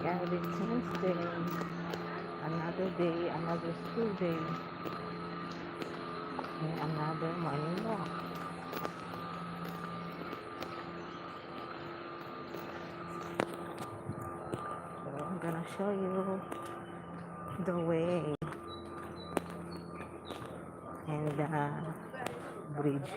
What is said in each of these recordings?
Valentine's Day, another day, another school day, and another morning walk. So I'm gonna show you the way and the bridge.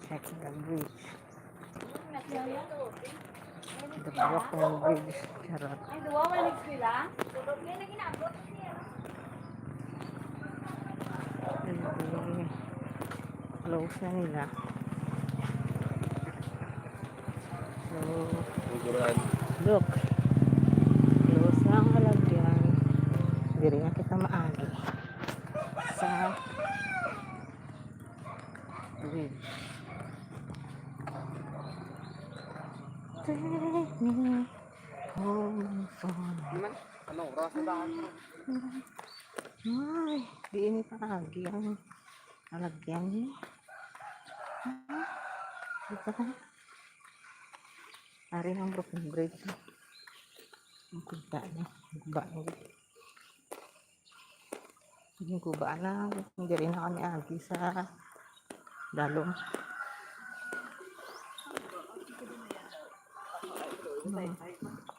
Check the bridge. The Brooklyn Bridge. Charot. Hindi. Close na nila. So, look. Close na ang halagyan. Hindi rin na kita maagi. Sa bridge. Take me home from Anong oras na ba? ay, di ini paagi ang halagyan niya. Diba? Ari ng broken bridge. Ang kuba niya. Kuba niya. Yung kuba na. Hindi rin na kami agi sa dalong.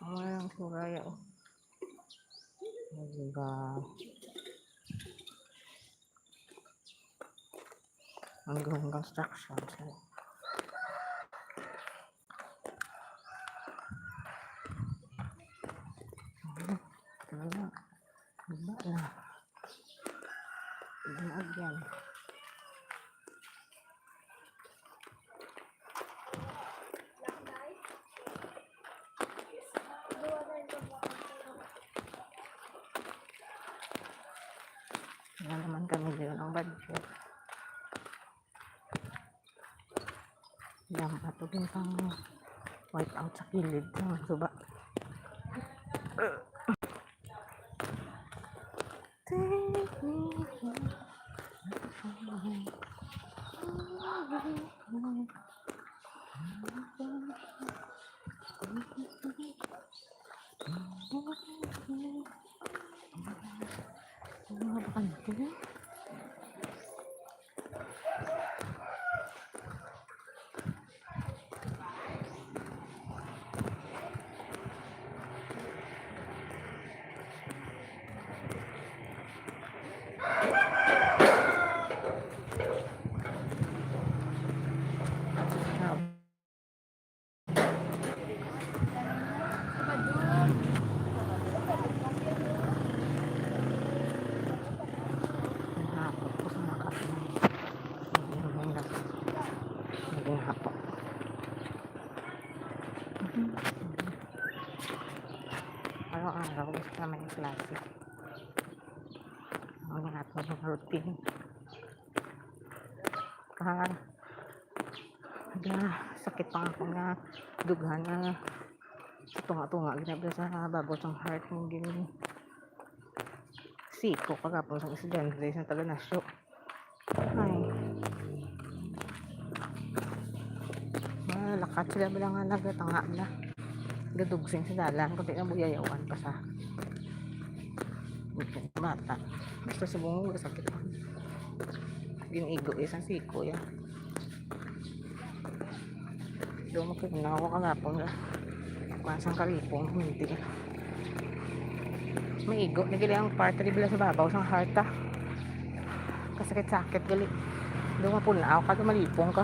Ang suraya. Diba? Hanggang construction. Diba? Diba na? Diba yan? Yan naman kami dito ng budget. Yan, patugin pang wipe out sa kilid ng suba. Take me araw-araw gusto naman yung klase. Ang lahat ng routine. Sakit pa ako nga dughan na tunga-tunga ginabla sa bago ng heart ng gini siko kagapon sa estudyante sa taga nasyo. Ay malakat sila ba nga nagatanga na gadugsing sa dalan kundi na buyayawan pa sa mata gusto sa bungong sakit ginigo isang siko ya lumaki na ako kagapon na masang kalipong hindi maigo nagili ang part bila sa babaw sang heart kasakit-sakit gali lumapon na ako kada malipong ka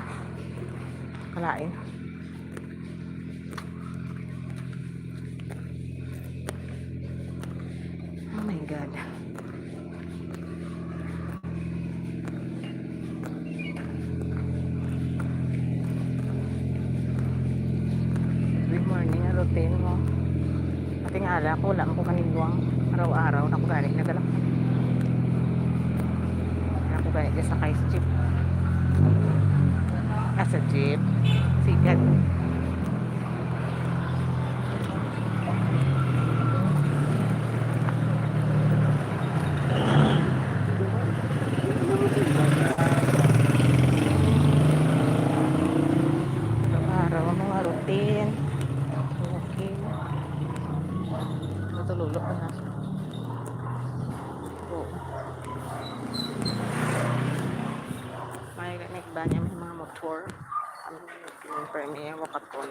kalain. Oh my God. Good morning, routine mo. Ating ala ko, wala mo kanilwang araw-araw na ko galing nagalak. Na ko galing sa sakay sa jeep. Sa jeep. Sigat. tour. Yung premier Wakaton.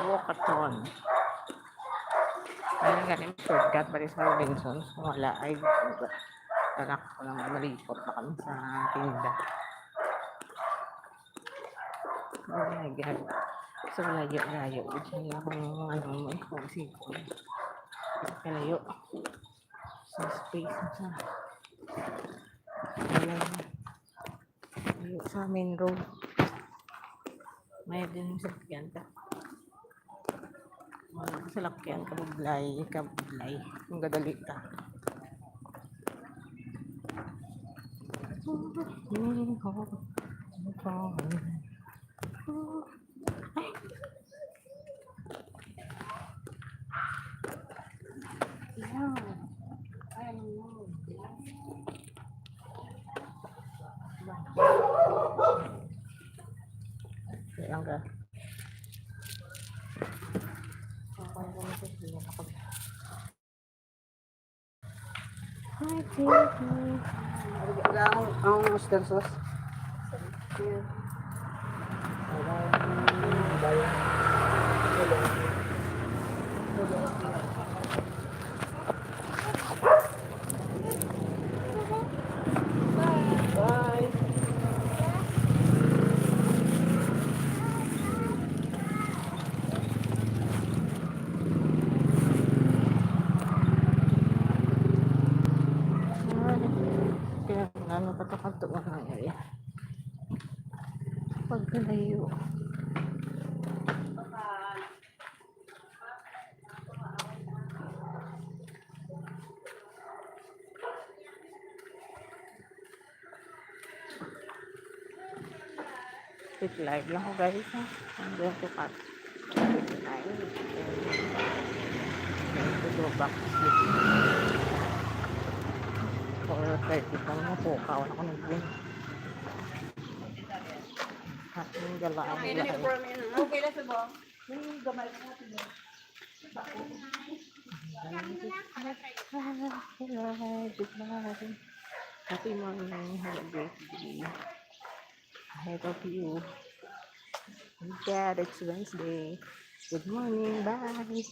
Wakaton. Kaya nga ganun shortcut pa rin sa Robinsons. Kung wala ay anak ko naman malipot na kami sa tinda. Oh my God. So, layo-layo. Diyan yung ano mo, kung sipon. Kalayo. Sa space na sa layo sa main road. May din yung sakyan ka. Sa lakyan, kabublay. Kung gadali ka. Kaya ka. Ang master sauce. Bye. Kaya ano pa ito katuwa ng area. Pagkalayo. Quick live lang ko guys. I'm going to cut. Quick live. Going to go back to sleep. 4:30 pa naman po. Kawan ako nag-win. Ating galaan. Okay na sa ba? Happy morning. Have a great day. Ahead of you. Yeah, it's Wednesday. Good morning. Bye.